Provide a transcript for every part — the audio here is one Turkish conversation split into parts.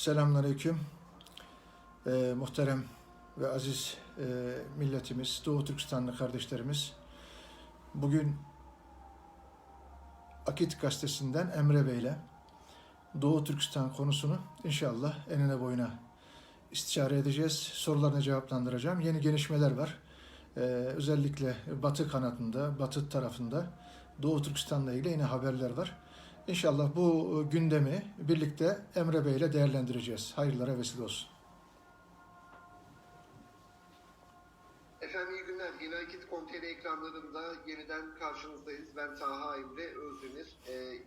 Selamünaleyküm. Muhterem ve aziz milletimiz, Doğu Türkistanlı kardeşlerimiz. Bugün Akit Gazetesi'nden Emre Bey ile Doğu Türkistan konusunu inşallah enine boyuna istişare edeceğiz. Sorularını cevaplandıracağım. Yeni gelişmeler var. Özellikle Batı kanadında, Batı tarafında Doğu Türkistan'la ilgili yine haberler var. İnşallah bu gündemi birlikte Emre Bey ile değerlendireceğiz. Hayırlara vesile olsun. Efendim iyi günler. Yeni Akit.com.tr ekranlarında yeniden karşınızdayız. Ben Taha Emre Özdemir.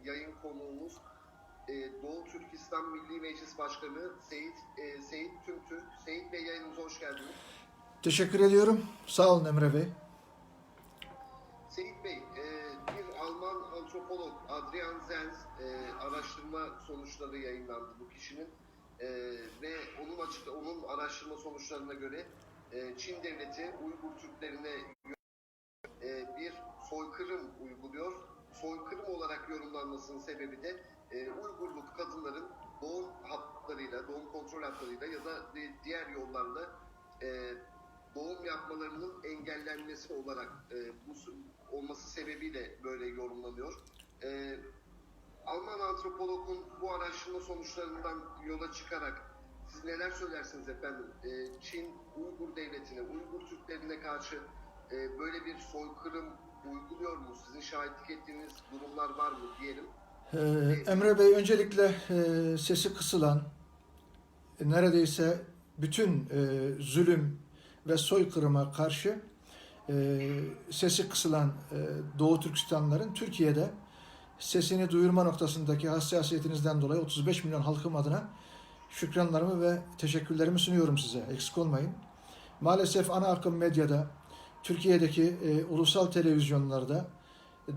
Yayın konuğumuz Doğu Türkistan Milli Meclis Başkanı Seyit Tümtürk. Seyit Bey, yayınımıza hoş geldiniz. Teşekkür ediyorum. Sağ olun Emre Bey. Seyit Bey, bir Alman antropolog Adrian Zenz araştırma sonuçları yayınlandı bu kişinin. Ve onun araştırma sonuçlarına göre Çin devleti Uygur Türklerine bir soykırım uyguluyor. Soykırım olarak yorumlanmasının sebebi de Uygurluk kadınların doğum hatlarıyla, doğum kontrol hatlarıyla ya da diğer yollarla doğum yapmalarının engellenmesi olarak bu olması sebebiyle böyle yorumlanıyor. Alman antropologun bu araştırma sonuçlarından yola çıkarak siz neler söylersiniz efendim? Çin Uygur devletine, Uygur Türklerine karşı böyle bir soykırım uyguluyor mu? Sizin şahitlik ettiğiniz durumlar var mı diyelim. Emre Bey, öncelikle sesi kısılan, neredeyse bütün zulüm ve soykırıma karşı sesi kısılan Doğu Türkistanlıların Türkiye'de sesini duyurma noktasındaki hassasiyetinizden dolayı 35 milyon halkım adına şükranlarımı ve teşekkürlerimi sunuyorum size. Eksik olmayın. Maalesef ana akım medyada, Türkiye'deki ulusal televizyonlarda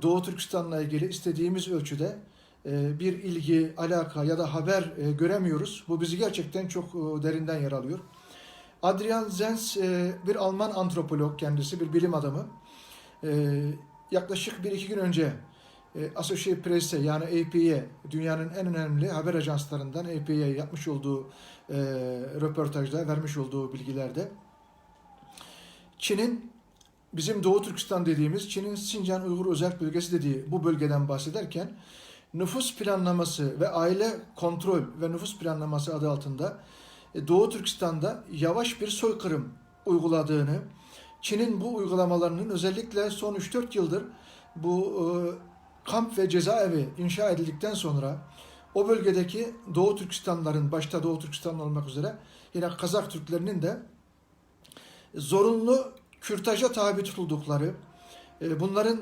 Doğu Türkistan'la ilgili istediğimiz ölçüde bir ilgi, alaka ya da haber göremiyoruz. Bu bizi gerçekten çok derinden yer alıyor. Adrian Zenz bir Alman antropolog, kendisi bir bilim adamı. Yaklaşık 1-2 gün önce Associated Press'e, yani AP'ye, dünyanın en önemli haber ajanslarından AP'ye yapmış olduğu röportajda, vermiş olduğu bilgilerde Çin'in, bizim Doğu Türkistan dediğimiz, Çin'in Sincan Uygur Özerk Bölgesi dediği bu bölgeden bahsederken nüfus planlaması ve aile kontrol ve nüfus planlaması adı altında Doğu Türkistan'da yavaş bir soykırım uyguladığını, Çin'in bu uygulamalarının özellikle son 3-4 yıldır bu kamp ve cezaevi inşa edildikten sonra o bölgedeki Doğu Türkistanlıların, başta Doğu Türkistan olmak üzere yine Kazak Türklerinin de zorunlu kürtaja tabi tutuldukları, bunların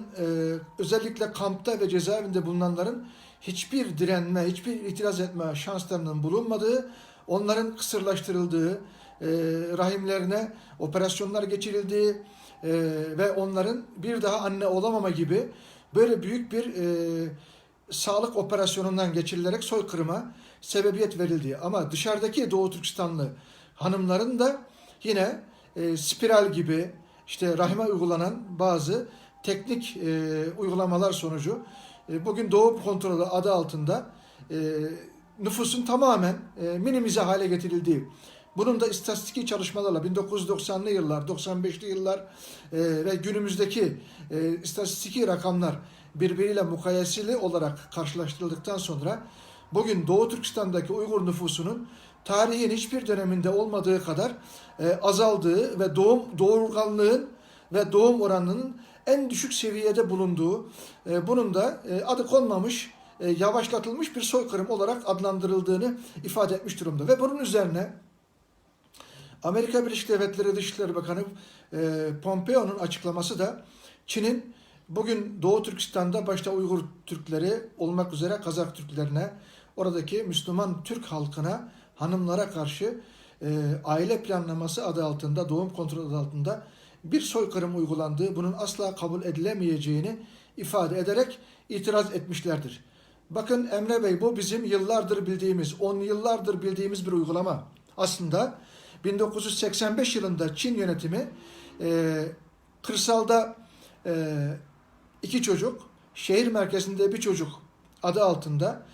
özellikle kampta ve cezaevinde bulunanların hiçbir direnme, hiçbir itiraz etme şanslarının bulunmadığı, onların kısırlaştırıldığı, rahimlerine operasyonlar geçirildiği ve onların bir daha anne olamama gibi böyle büyük bir sağlık operasyonundan geçirilerek soykırıma sebebiyet verildiği. Ama dışarıdaki Doğu Türkistanlı hanımların da yine spiral gibi işte rahime uygulanan bazı teknik uygulamalar sonucu bugün doğum kontrolü adı altında nüfusun tamamen minimize hale getirildiği, bunun da istatistiki çalışmalarla 1990'lı yıllar, 95'li yıllar ve günümüzdeki istatistiki rakamlar birbiriyle mukayeseli olarak karşılaştırıldıktan sonra bugün Doğu Türkistan'daki Uygur nüfusunun tarihin hiçbir döneminde olmadığı kadar azaldığı ve doğurganlığın ve doğum oranının en düşük seviyede bulunduğu, bunun da adı konmamış, yavaşlatılmış bir soykırım olarak adlandırıldığını ifade etmiş durumda. Ve bunun üzerine Amerika Birleşik Devletleri Dışişleri Bakanı Pompeo'nun açıklaması da Çin'in bugün Doğu Türkistan'da başta Uygur Türkleri olmak üzere Kazak Türklerine, oradaki Müslüman Türk halkına, hanımlara karşı aile planlaması adı altında, doğum kontrolü adı altında bir soykırım uygulandığı, bunun asla kabul edilemeyeceğini ifade ederek itiraz etmişlerdir. Bakın Emre Bey, bu bizim yıllardır bildiğimiz, 10 yıllardır bildiğimiz bir uygulama. Aslında 1985 yılında Çin yönetimi kırsalda 2 çocuk, şehir merkezinde bir çocuk adı altında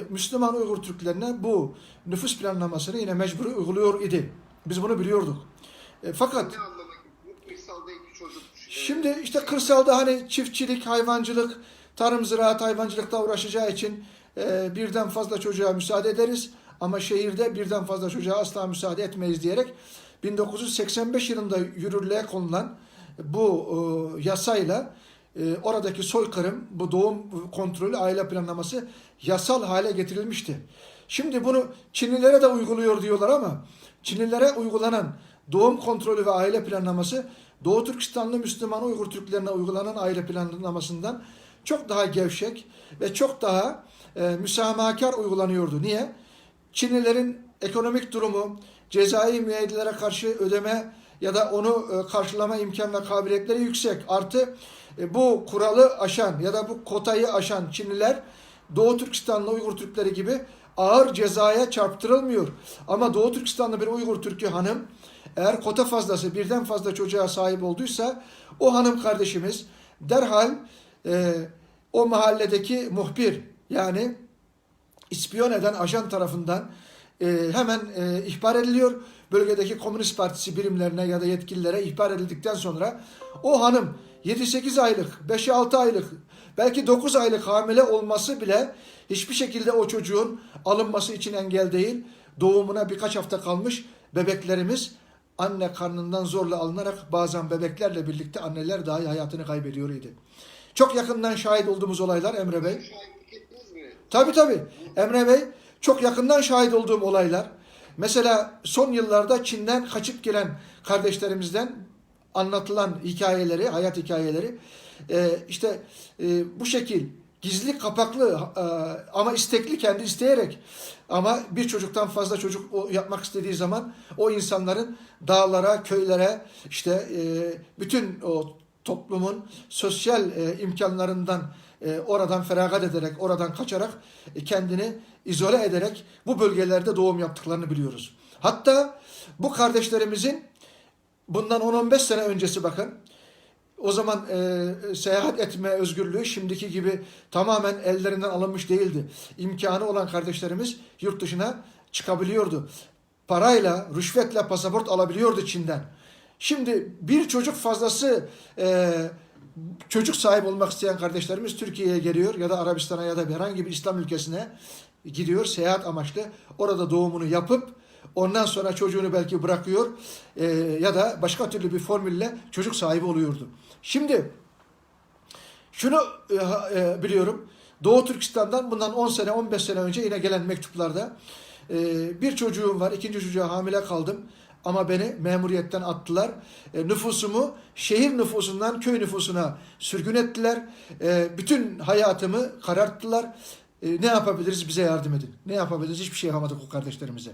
Müslüman Uygur Türklerine bu nüfus planlamasını yine mecburi uyguluyor idi. Biz bunu biliyorduk. Fakat Ne anlama geliyor? Kırsalda iki çocuk. şimdi işte kırsalda hani çiftçilik, hayvancılık, tarım, ziraat, hayvancılıkla uğraşacağı için birden fazla çocuğa müsaade ederiz. Ama şehirde birden fazla çocuğa asla müsaade etmeyiz diyerek 1985 yılında yürürlüğe konulan bu yasayla oradaki soykırım, bu doğum kontrolü, aile planlaması yasal hale getirilmişti. Şimdi bunu Çinlilere de uyguluyor diyorlar ama Çinlilere uygulanan doğum kontrolü ve aile planlaması Doğu Türkistanlı Müslüman Uygur Türklerine uygulanan aile planlamasından çok daha gevşek ve çok daha müsamahakar uygulanıyordu. Niye? Çinlilerin ekonomik durumu, cezai müeyyidelere karşı ödeme ya da onu karşılama imkan ve kabiliyetleri yüksek. Artı bu kuralı aşan ya da bu kotayı aşan Çinliler Doğu Türkistanlı Uygur Türkleri gibi ağır cezaya çarptırılmıyor. Ama Doğu Türkistanlı bir Uygur Türk'ü hanım eğer kota fazlası birden fazla çocuğa sahip olduysa o hanım kardeşimiz derhal o mahalledeki muhbir yani ispiyon eden ajan tarafından hemen ihbar ediliyor. Bölgedeki Komünist Partisi birimlerine ya da yetkililere ihbar edildikten sonra o hanım 7-8 aylık, 5-6 aylık, belki 9 aylık hamile olması bile hiçbir şekilde o çocuğun alınması için engel değil. Doğumuna birkaç hafta kalmış bebeklerimiz anne karnından zorla alınarak bazen bebeklerle birlikte anneler dahi hayatını kaybediyor idi. Çok yakından şahit olduğumuz olaylar Emre Bey. Şahitlik ettiniz mi? Tabii. Emre Bey, çok yakından şahit olduğum olaylar. Mesela son yıllarda Çin'den kaçıp gelen kardeşlerimizden anlatılan hikayeleri, hayat hikayeleri işte bu şekil gizli kapaklı ama istekli, kendi isteyerek ama bir çocuktan fazla çocuk yapmak istediği zaman o insanların dağlara, köylere işte bütün o toplumun sosyal imkanlarından oradan feragat ederek, oradan kaçarak kendini izole ederek bu bölgelerde doğum yaptıklarını biliyoruz. Hatta bu kardeşlerimizin bundan 10-15 sene öncesi bakın, o zaman seyahat etme özgürlüğü şimdiki gibi tamamen ellerinden alınmış değildi. İmkanı olan kardeşlerimiz yurt dışına çıkabiliyordu. Parayla, rüşvetle pasaport alabiliyordu Çin'den. Şimdi bir çocuk fazlası çocuk sahibi olmak isteyen kardeşlerimiz Türkiye'ye geliyor ya da Arabistan'a ya da herhangi bir İslam ülkesine gidiyor seyahat amaçlı. Orada doğumunu yapıp ondan sonra çocuğunu belki bırakıyor ya da başka türlü bir formülle çocuk sahibi oluyordu. Şimdi şunu biliyorum. Doğu Türkistan'dan bundan 10 sene 15 sene önce yine gelen mektuplarda bir çocuğum var, ikinci çocuğa hamile kaldım. Ama beni memuriyetten attılar. Nüfusumu şehir nüfusundan köy nüfusuna sürgün ettiler. Bütün hayatımı kararttılar. Ne yapabiliriz? Bize yardım edin. Ne yapabiliriz? Hiçbir şey yapamadık o kardeşlerimize.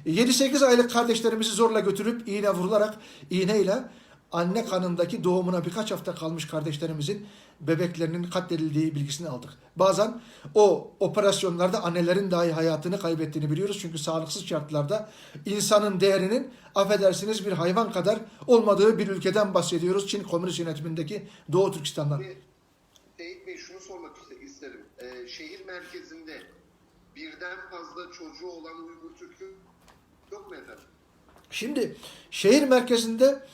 7-8 aylık kardeşlerimizi zorla götürüp iğne vurularak iğneyle anne kanındaki doğumuna birkaç hafta kalmış kardeşlerimizin bebeklerinin katledildiği bilgisini aldık. Bazen o operasyonlarda annelerin dahi hayatını kaybettiğini biliyoruz. Çünkü sağlıksız şartlarda insanın değerinin affedersiniz bir hayvan kadar olmadığı bir ülkeden bahsediyoruz. Çin Komünist yönetimindeki Doğu Türkistan'dan. Seyit Bey şunu sormak isterim. Şehir merkezinde birden fazla çocuğu olan Uygur Türk'ü yok mu efendim? Şimdi şehir merkezinde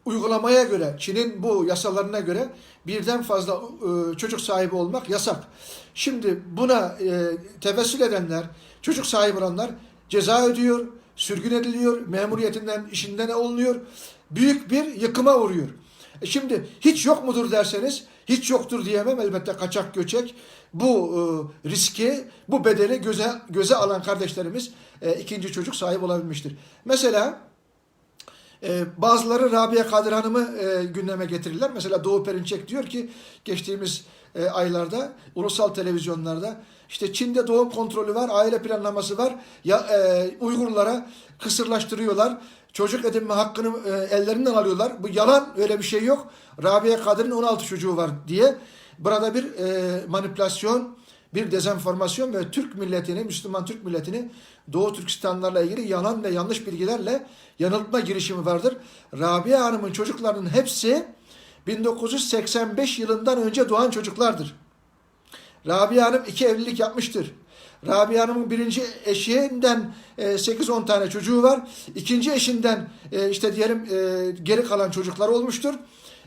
uygulamaya göre, Çin'in bu yasalarına göre birden fazla çocuk sahibi olmak yasak. Şimdi buna tevessül edenler, çocuk sahibi olanlar ceza ödüyor, sürgün ediliyor, memuriyetinden, işinden olunuyor, büyük bir yıkıma uğruyor. Şimdi hiç yok mudur derseniz, hiç yoktur diyemem. Elbette kaçak göçek bu riski, bu bedeli göze alan kardeşlerimiz ikinci çocuk sahibi olabilmiştir. Mesela bazıları Rabia Kadir Hanım'ı gündeme getirirler. Mesela Doğu Perinçek diyor ki geçtiğimiz aylarda ulusal televizyonlarda işte Çin'de doğum kontrolü var, aile planlaması var. Ya Uygurlara kısırlaştırıyorlar. Çocuk edinme hakkını ellerinden alıyorlar. Bu yalan, öyle bir şey yok. Rabia Kadir'in 16 çocuğu var diye. Burada bir manipülasyon, bir dezenformasyon ve Türk milletini, Müslüman Türk milletini Doğu Türkistanlarla ilgili yalan ve yanlış bilgilerle yanıltma girişimi vardır. Rabia Hanım'ın çocuklarının hepsi 1985 yılından önce doğan çocuklardır. Rabia Hanım 2 evlilik yapmıştır. Rabia Hanım'ın birinci eşinden 8-10 tane çocuğu var. İkinci eşinden işte diyelim geri kalan çocuklar olmuştur.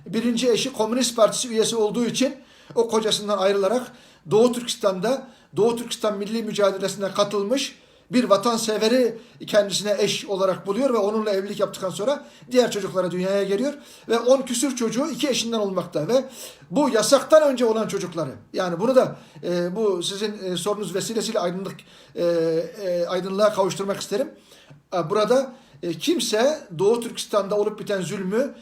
Birinci eşi Komünist Partisi üyesi olduğu için o kocasından ayrılarak Doğu Türkistan'da Doğu Türkistan milli mücadelesine katılmış bir vatanseveri kendisine eş olarak buluyor ve onunla evlilik yaptıktan sonra diğer çocuklara dünyaya geliyor ve 10 küsür çocuğu 2 eşinden olmakta ve bu yasaktan önce olan çocukları, yani bunu da bu sizin sorunuz vesilesiyle aydınlığa kavuşturmak isterim. Burada kimse Doğu Türkistan'da olup biten zulmü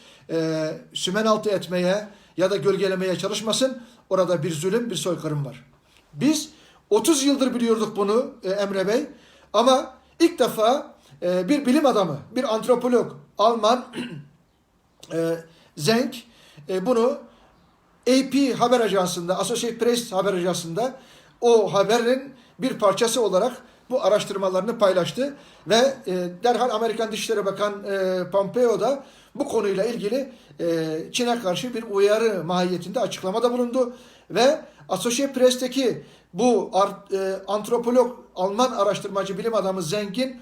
sümenaltı etmeye ya da gölgelemeye çalışmasın. Orada bir zulüm, bir soykırım var. Biz 30 yıldır biliyorduk bunu Emre Bey. Ama ilk defa bir bilim adamı, bir antropolog, Alman Zenk bunu AP haber ajansında, Associated Press haber ajansında o haberin bir parçası olarak bu araştırmalarını paylaştı ve derhal Amerikan Dışişleri Bakan Pompeo da bu konuyla ilgili Çin'e karşı bir uyarı mahiyetinde açıklamada bulundu ve Associated Press'teki bu antropolog, Alman araştırmacı, bilim adamı Zenk'in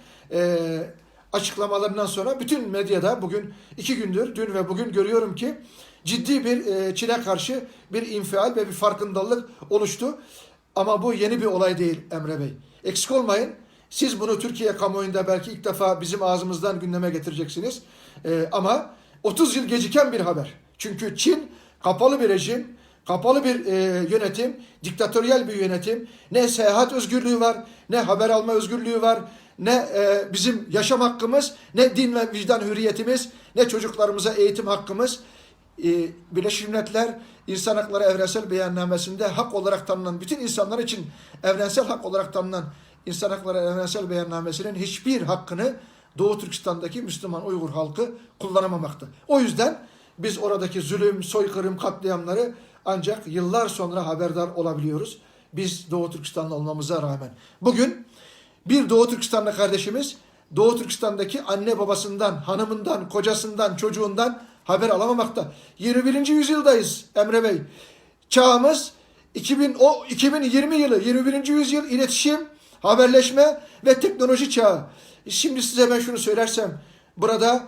açıklamalarından sonra bütün medyada bugün 2 gündür, dün ve bugün görüyorum ki ciddi bir Çin'e karşı bir infial ve bir farkındalık oluştu. Ama bu yeni bir olay değil Emre Bey. Eksik olmayın. Siz bunu Türkiye kamuoyunda belki ilk defa bizim ağzımızdan gündeme getireceksiniz. Ama 30 yıl geciken bir haber. Çünkü Çin kapalı bir rejim, kapalı bir yönetim, diktatöryel bir yönetim. Ne seyahat özgürlüğü var, ne haber alma özgürlüğü var, ne bizim yaşam hakkımız, ne din ve vicdan hürriyetimiz, ne çocuklarımıza eğitim hakkımız. Birleşmiş Milletler İnsan Hakları Evrensel Beyannamesi'nde hak olarak tanınan, bütün insanlar için evrensel hak olarak tanınan İnsan Hakları Evrensel Beyannamesi'nin hiçbir hakkını Doğu Türkistan'daki Müslüman Uygur halkı kullanamamakta. O yüzden biz oradaki zulüm, soykırım, katliamları ancak yıllar sonra haberdar olabiliyoruz. Biz Doğu Türkistanlı olmamıza rağmen. Bugün bir Doğu Türkistanlı kardeşimiz Doğu Türkistan'daki anne babasından, hanımından, kocasından, çocuğundan haber alamamakta. 21. yüzyıldayız Emre Bey. Çağımız 2020 yılı, 21. yüzyıl iletişim, haberleşme ve teknoloji çağı. Şimdi size ben şunu söylersem, burada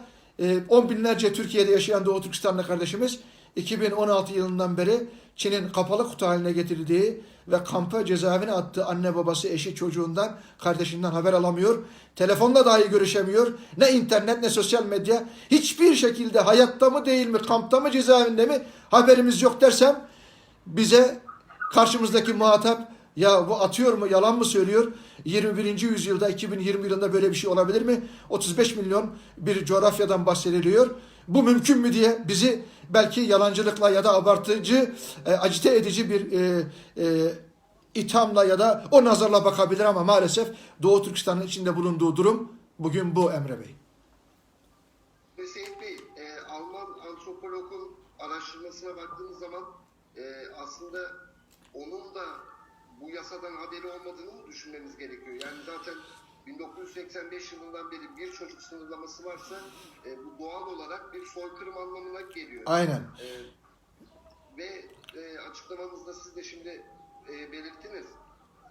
10 binlerce Türkiye'de yaşayan Doğu Türkistanlı kardeşimiz 2016 yılından beri Çin'in kapalı kutu haline getirdiği ve kampa cezaevine attığı anne babası, eşi, çocuğundan, kardeşinden haber alamıyor. Telefonla dahi görüşemiyor. Ne internet ne sosyal medya. Hiçbir şekilde hayatta mı değil mi, kampta mı, cezaevinde mi haberimiz yok dersem bize karşımızdaki muhatap ya bu atıyor mu, yalan mı söylüyor? 21. yüzyılda 2020 yılında böyle bir şey olabilir mi? 35 milyon bir coğrafyadan bahsediliyor. Bu mümkün mü diye bizi belki yalancılıkla ya da abartıcı, acite edici bir ithamla ya da o nazarla bakabilir ama maalesef Doğu Türkistan'ın içinde bulunduğu durum bugün bu Emre Bey. Seyit Bey, Alman antropologun araştırmasına baktığımız zaman aslında onun da bu yasadan haberi olmadığını mı düşünmemiz gerekiyor? Yani zaten 1985 yılından beri bir çocuk sınırlaması varsa bu doğal olarak bir soykırım anlamına geliyor. Aynen. Ve açıklamanızda siz de şimdi belirttiniz.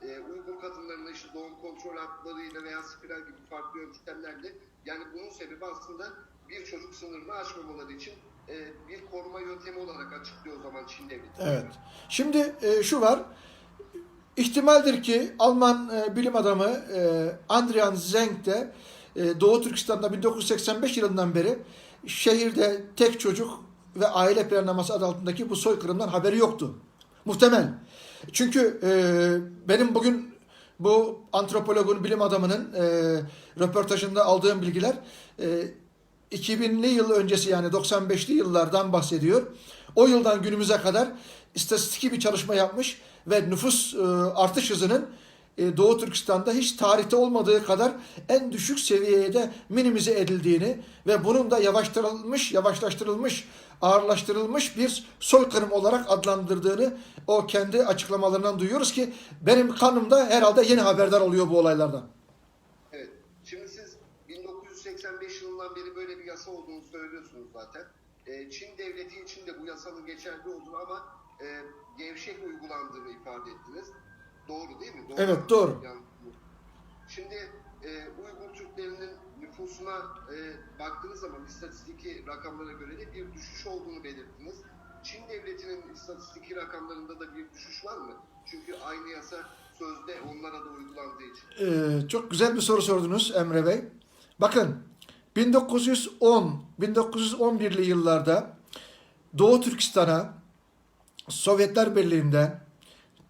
Uygur kadınlarına işte doğum kontrol haplarıyla veya spiral gibi farklı yöntemlerle, yani bunun sebebi aslında bir çocuk sınırını aşmamaları için bir koruma yöntemi olarak açıklıyor o zaman Çin devleti. Evet. Şimdi şu var. İhtimaldir ki Alman bilim adamı Adrian Zenk de Doğu Türkistan'da 1985 yılından beri şehirde tek çocuk ve aile planlaması adı altındaki bu soykırımdan haberi yoktu. Muhtemel. Çünkü benim bugün bu antropologun, bilim adamının röportajında aldığım bilgiler 2000'li yıl öncesi, yani 95'li yıllardan bahsediyor. O yıldan günümüze kadar istatistiki bir çalışma yapmış ve nüfus artış hızının Doğu Türkistan'da hiç tarihte olmadığı kadar en düşük seviyede minimize edildiğini ve bunun da yavaşlaştırılmış, ağırlaştırılmış bir soykırım olarak adlandırdığını o kendi açıklamalarından duyuyoruz ki benim kanımda herhalde yeni haberdar oluyor bu olaylardan. Evet. Şimdi siz 1985 yılından beri böyle bir yasa olduğunu söylüyorsunuz zaten. Çin devleti için de bu yasanın geçerli olduğunu ama gevşek uygulandığını ifade ettiniz. Doğru değil mi? Doğru. Evet, doğru. Yani, şimdi Uygur Türklerinin nüfusuna baktığınız zaman istatistiki rakamlara göre de bir düşüş olduğunu belirttiniz. Çin devletinin istatistiki rakamlarında da bir düşüş var mı? Çünkü aynı yasa sözde onlara da uygulandığı için. Çok güzel bir soru sordunuz Emre Bey. Bakın 1911'li yıllarda Doğu Türkistan'a Sovyetler Birliği'nden,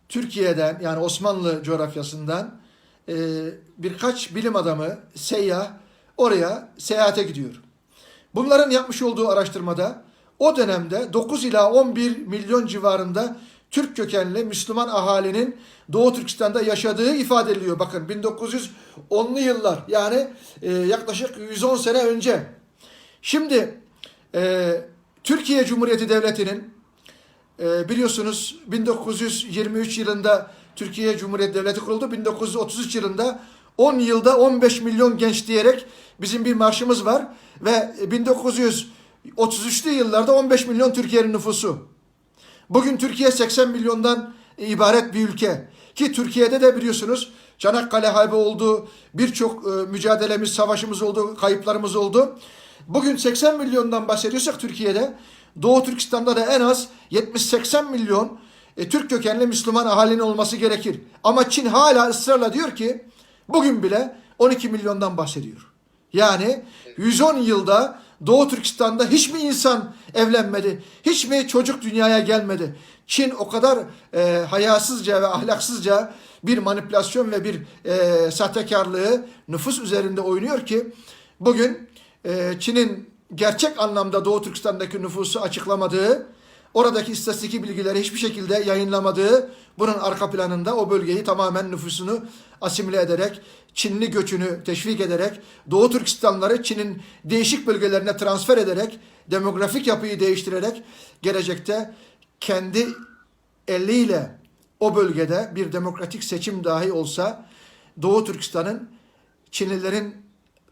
Türkiye'den yani Osmanlı coğrafyasından birkaç bilim adamı, seyyah oraya seyahate gidiyor. Bunların yapmış olduğu araştırmada o dönemde 9 ila 11 milyon civarında Türk kökenli Müslüman ahalinin Doğu Türkistan'da yaşadığı ifade ediliyor. Bakın 1910'lu yıllar yani yaklaşık 110 sene önce. Şimdi Türkiye Cumhuriyeti Devleti'nin biliyorsunuz 1923 yılında Türkiye Cumhuriyeti Devleti kuruldu. 1933 yılında 10 yılda 15 milyon genç diyerek bizim bir marşımız var. Ve 1933'lü yıllarda 15 milyon Türkiye'nin nüfusu. Bugün Türkiye 80 milyondan ibaret bir ülke. Ki Türkiye'de de biliyorsunuz Çanakkale Harbi oldu, birçok mücadelemiz, savaşımız oldu, kayıplarımız oldu. Bugün 80 milyondan bahsediyorsak Türkiye'de, Doğu Türkistan'da da en az 70-80 milyon Türk kökenli Müslüman ahalinin olması gerekir. Ama Çin hala ısrarla diyor ki bugün bile 12 milyondan bahsediyor. Yani 110 yılda Doğu Türkistan'da hiç mi insan evlenmedi? Hiç mi çocuk dünyaya gelmedi? Çin o kadar hayasızca ve ahlaksızca bir manipülasyon ve bir sahtekarlığı nüfus üzerinde oynuyor ki bugün Çin'in gerçek anlamda Doğu Türkistan'daki nüfusu açıklamadığı, oradaki istatistik bilgileri hiçbir şekilde yayınlamadığı, bunun arka planında o bölgeyi tamamen nüfusunu asimile ederek, Çinli göçünü teşvik ederek, Doğu Türkistanları Çin'in değişik bölgelerine transfer ederek, demografik yapıyı değiştirerek, gelecekte kendi eliyle o bölgede bir demokratik seçim dahi olsa, Doğu Türkistan'ın Çinlilerin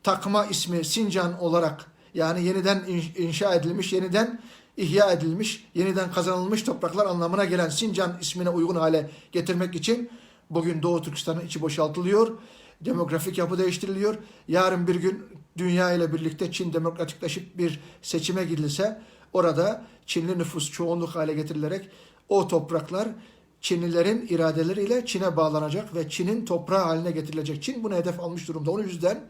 takma ismi Sincan olarak yani yeniden inşa edilmiş, yeniden ihya edilmiş, yeniden kazanılmış topraklar anlamına gelen Sincan ismine uygun hale getirmek için bugün Doğu Türkistan'ın içi boşaltılıyor. Demografik yapı değiştiriliyor. Yarın bir gün dünya ile birlikte Çin demokratikleşip bir seçime gidilse orada Çinli nüfus çoğunluk hale getirilerek o topraklar Çinlilerin iradeleriyle Çin'e bağlanacak ve Çin'in toprağı haline getirilecek. Çin bunu hedef almış durumda. Onun yüzden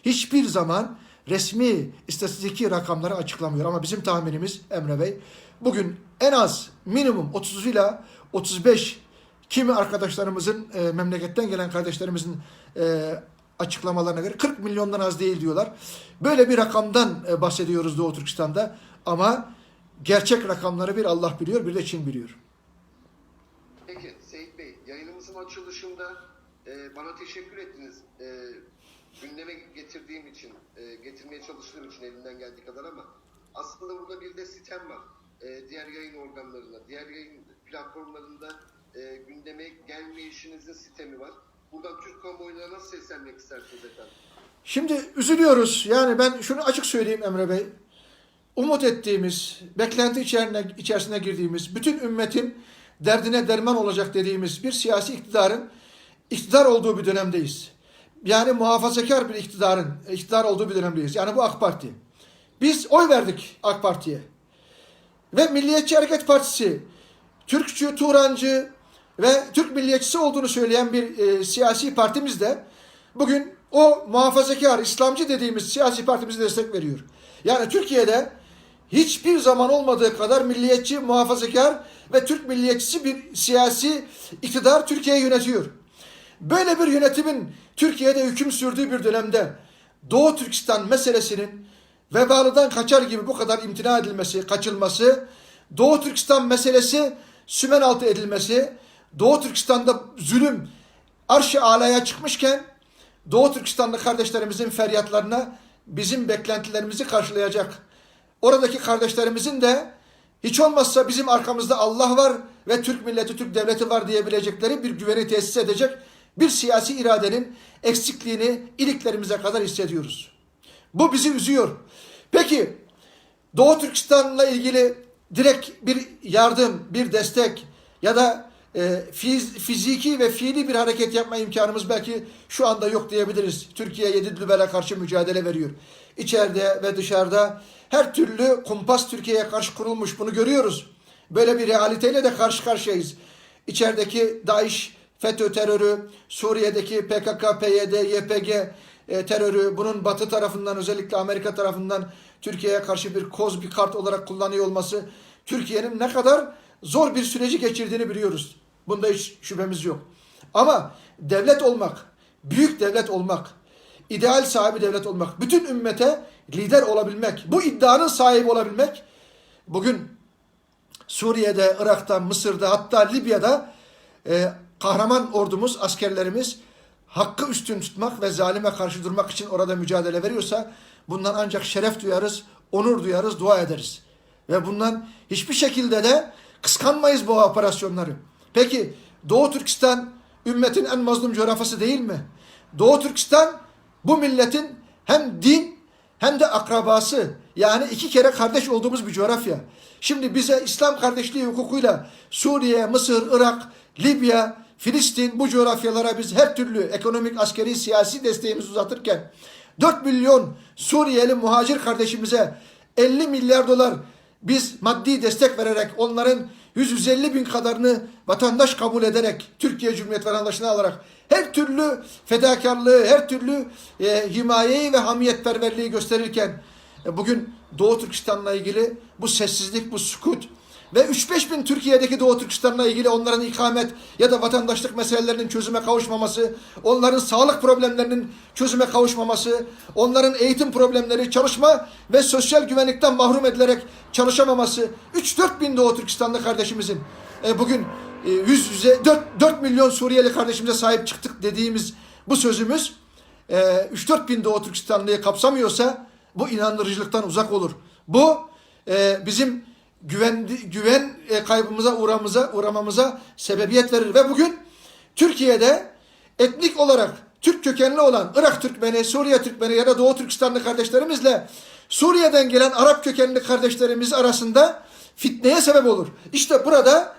hiçbir zaman resmi istatistiki rakamları açıklamıyor. Ama bizim tahminimiz Emre Bey bugün en az minimum 30 ile 35 kimi arkadaşlarımızın memleketten gelen kardeşlerimizin açıklamalarına göre 40 milyondan az değil diyorlar. Böyle bir rakamdan bahsediyoruz Doğu Türkistan'da ama gerçek rakamları bir Allah biliyor bir de Çin biliyor. Peki Seyit Bey, yayınımızın açılışında bana teşekkür ettiniz. Gündeme getirdiğim için, getirmeye çalıştığım için elimden geldiği kadar ama aslında burada bir de sitem var. Diğer yayın organlarında, diğer yayın platformlarında gündeme gelmeyişinizin sitemi var. Buradan Türk kamuoyuna nasıl seslenmek istersiniz efendim? Şimdi üzülüyoruz. Yani ben şunu açık söyleyeyim Emre Bey. Umut ettiğimiz, beklenti içerisine girdiğimiz, bütün ümmetin derdine derman olacak dediğimiz bir siyasi iktidarın iktidar olduğu bir dönemdeyiz. Yani muhafazakar bir iktidar olduğu bir dönemdeyiz. Yani bu AK Parti. Biz oy verdik AK Parti'ye. Ve Milliyetçi Hareket Partisi, Türkçü, Turancı ve Türk milliyetçisi olduğunu söyleyen bir siyasi partimiz de bugün o muhafazakar, İslamcı dediğimiz siyasi partimize destek veriyor. Yani Türkiye'de hiçbir zaman olmadığı kadar milliyetçi, muhafazakar ve Türk milliyetçisi bir siyasi iktidar Türkiye'yi yönetiyor. Böyle bir yönetimin Türkiye'de hüküm sürdüğü bir dönemde Doğu Türkistan meselesinin vebalıdan kaçar gibi bu kadar imtina edilmesi, kaçılması, Doğu Türkistan meselesi sümen altı edilmesi, Doğu Türkistan'da zulüm arş-ı alaya çıkmışken Doğu Türkistanlı kardeşlerimizin feryatlarına bizim beklentilerimizi karşılayacak. Oradaki kardeşlerimizin de hiç olmazsa bizim arkamızda Allah var ve Türk milleti, Türk devleti var diyebilecekleri bir güveni tesis edecek bir siyasi iradenin eksikliğini iliklerimize kadar hissediyoruz. Bu bizi üzüyor. Peki Doğu Türkistan'la ilgili direkt bir yardım, bir destek ya da fiziki ve fiili bir hareket yapma imkanımız belki şu anda yok diyebiliriz. Türkiye 7 dübele karşı mücadele veriyor. İçeride ve dışarıda her türlü kumpas Türkiye'ye karşı kurulmuş, bunu görüyoruz. Böyle bir realiteyle de karşı karşıyayız. İçerideki DAEŞ, FETÖ terörü, Suriye'deki PKK, PYD, YPG terörü, bunun Batı tarafından, özellikle Amerika tarafından Türkiye'ye karşı bir koz, bir kart olarak kullanıyor olması, Türkiye'nin ne kadar zor bir süreci geçirdiğini biliyoruz. Bunda hiç şüphemiz yok. Ama devlet olmak, büyük devlet olmak, ideal sahibi devlet olmak, bütün ümmete lider olabilmek, bu iddianın sahibi olabilmek, bugün Suriye'de, Irak'ta, Mısır'da, hatta Libya'da kahraman ordumuz, askerlerimiz hakkı üstün tutmak ve zalime karşı durmak için orada mücadele veriyorsa bundan ancak şeref duyarız, onur duyarız, dua ederiz. Ve bundan hiçbir şekilde de kıskanmayız bu operasyonları. Peki Doğu Türkistan ümmetin en mazlum coğrafyası değil mi? Doğu Türkistan bu milletin hem din hem de akrabası, yani iki kere kardeş olduğumuz bir coğrafya. Şimdi bize İslam kardeşliği hukukuyla Suriye, Mısır, Irak, Libya, Filistin, bu coğrafyalara biz her türlü ekonomik, askeri, siyasi desteğimizi uzatırken 4 milyon Suriyeli muhacir kardeşimize 50 milyar dolar biz maddi destek vererek, onların 150 bin kadarını vatandaş kabul ederek, Türkiye Cumhuriyeti vatandaşını alarak her türlü fedakarlığı, her türlü himayeyi ve hamiyetperverliği gösterirken bugün Doğu Türkistan'la ilgili bu sessizlik, bu sükut ve 3-5 bin Türkiye'deki Doğu Türkistan'la ilgili onların ikamet ya da vatandaşlık meselelerinin çözüme kavuşmaması, onların sağlık problemlerinin çözüme kavuşmaması, onların eğitim problemleri, çalışma ve sosyal güvenlikten mahrum edilerek çalışamaması, 3-4 bin Doğu Türkistanlı kardeşimizin bugün 4 milyon Suriyeli kardeşimize sahip çıktık dediğimiz bu sözümüz 3-4 bin Doğu Türkistanlıyı kapsamıyorsa bu inandırıcılıktan uzak olur. Bu bizim güven kaybımıza uğramamıza sebebiyet verir. Ve bugün Türkiye'de etnik olarak Türk kökenli olan Irak Türkmeni, Suriye Türkmeni ya da Doğu Türkistanlı kardeşlerimizle Suriye'den gelen Arap kökenli kardeşlerimiz arasında fitneye sebep olur. İşte burada